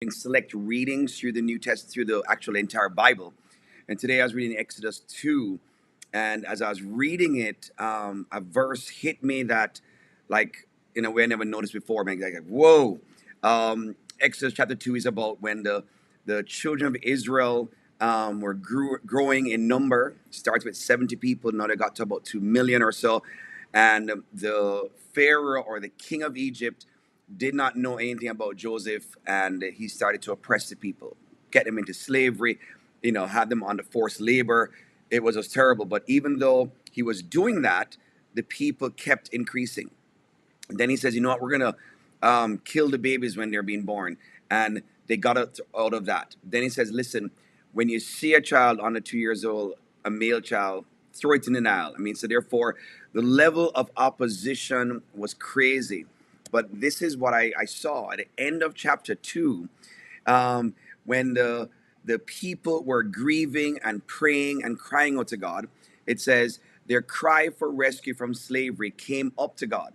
select readings through the New Testament, through the actual entire Bible. And today I was reading Exodus 2. And as I was reading it, a verse hit me that, like, in a way I never noticed before. Man, like, whoa. Exodus chapter 2 is about when the children of Israel were growing in number. Starts with 70 people. Now they got to about 2 million or so. And the Pharaoh, or the king of Egypt, did not know anything about Joseph, and he started to oppress the people, get them into slavery, have them under forced labor. It was just terrible. But even though he was doing that, the people kept increasing. And then he says, you know what, we're going to kill the babies when they're being born. And they got out of that. Then he says, listen, when you see a child under 2 years old, a male child, throw it in the Nile. I mean, so therefore, the level of opposition was crazy. But this is what I saw at the end of chapter 2, when the people were grieving and praying and crying out to God. It says their cry for rescue from slavery came up to God.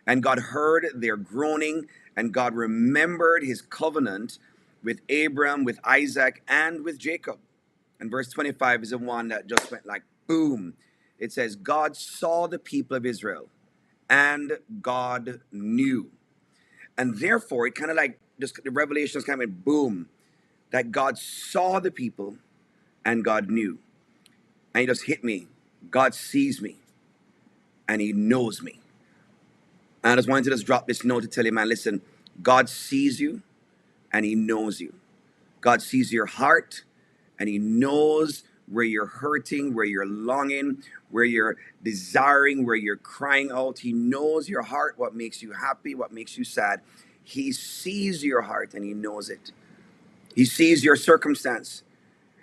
And God heard their groaning, and God remembered his covenant with Abram, with Isaac, and with Jacob. And verse 25 is the one that just went like boom. It says, God saw the people of Israel, and God knew. And therefore, it kind of like just the revelation is kind of boom, that God saw the people and God knew. And he just hit me. God sees me and he knows me. And I just wanted to just drop this note to tell you, man, listen, God sees you and he knows you. God sees your heart and he knows where you're hurting, where you're longing, where you're desiring, where you're crying out. He knows your heart, what makes you happy, what makes you sad. He sees your heart and he knows it. He sees your circumstance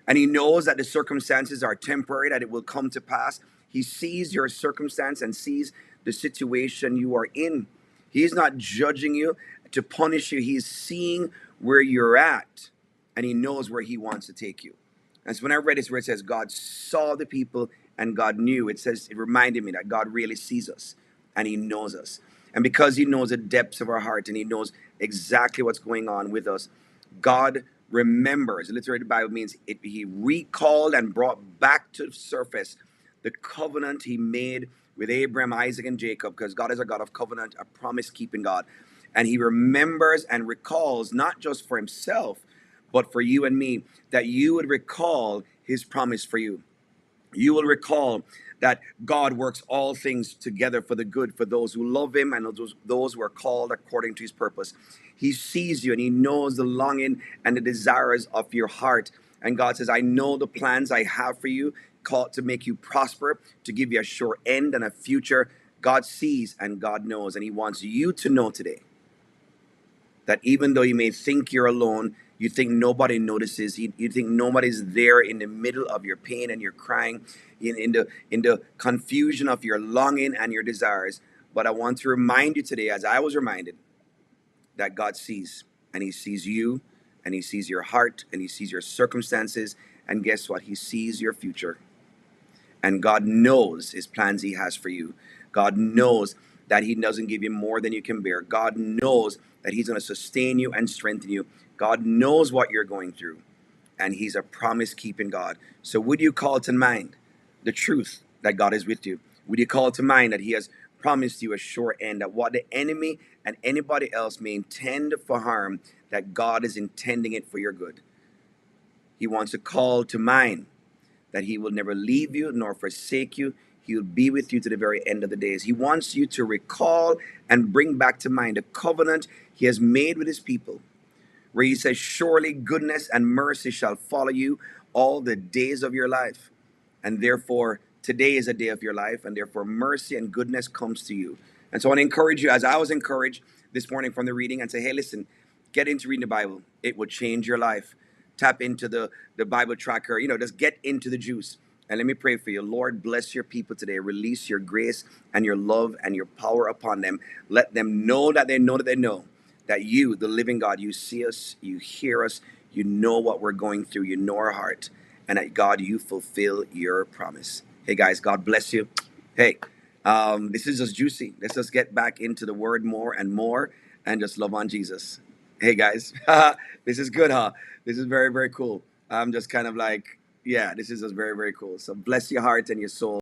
and he knows that the circumstances are temporary, that it will come to pass. He sees your circumstance and sees the situation you are in. He's not judging you to punish you. He's seeing where you're at and he knows where he wants to take you. And so when I read this where it says God saw the people and God knew, it reminded me that God really sees us and he knows us. And because he knows the depths of our heart and he knows exactly what's going on with us, God remembers. Literally, the Bible means he recalled and brought back to the surface the covenant he made with Abraham, Isaac, and Jacob, because God is a God of covenant, a promise-keeping God. And he remembers and recalls, not just for himself, but for you and me, that you would recall his promise for you. You will recall that God works all things together for the good for those who love him and those who are called according to his purpose. He sees you and he knows the longing and the desires of your heart. And God says, I know the plans I have for you, called to make you prosper, to give you a sure end and a future. God sees and God knows. And he wants you to know today that even though you may think you're alone, you think nobody notices, you think nobody's there in the middle of your pain and your crying, in the confusion of your longing and your desires. But I want to remind you today, as I was reminded, that God sees, and he sees you, and he sees your heart, and he sees your circumstances, and guess what? He sees your future. And God knows his plans he has for you. God knows that he doesn't give you more than you can bear. God knows that he's going to sustain you and strengthen you. God knows what you're going through. And he's a promise-keeping God. So would you call to mind the truth that God is with you? Would you call to mind that he has promised you a sure end, that what the enemy and anybody else may intend for harm, that God is intending it for your good? He wants to call to mind that he will never leave you nor forsake you. He will be with you to the very end of the days. He wants you to recall and bring back to mind the covenant he has made with his people, where he says, surely goodness and mercy shall follow you all the days of your life. And therefore, today is a day of your life, and therefore mercy and goodness comes to you. And so I want to encourage you, as I was encouraged this morning from the reading, and say, hey, listen, get into reading the Bible. It will change your life. Tap into the Bible tracker, just get into the juice. And let me pray for you. Lord, bless your people today. Release your grace and your love and your power upon them. Let them know that they know that they know that you, the living God, you see us, you hear us, you know what we're going through, you know our heart, and that God, you fulfill your promise. Hey guys, God bless you. Hey, this is just juicy. Let's just get back into the word more and more and just love on Jesus. Hey guys, this is good, huh? This is very, very cool. I'm just kind of like, yeah, this is just very, very cool. So bless your heart and your soul.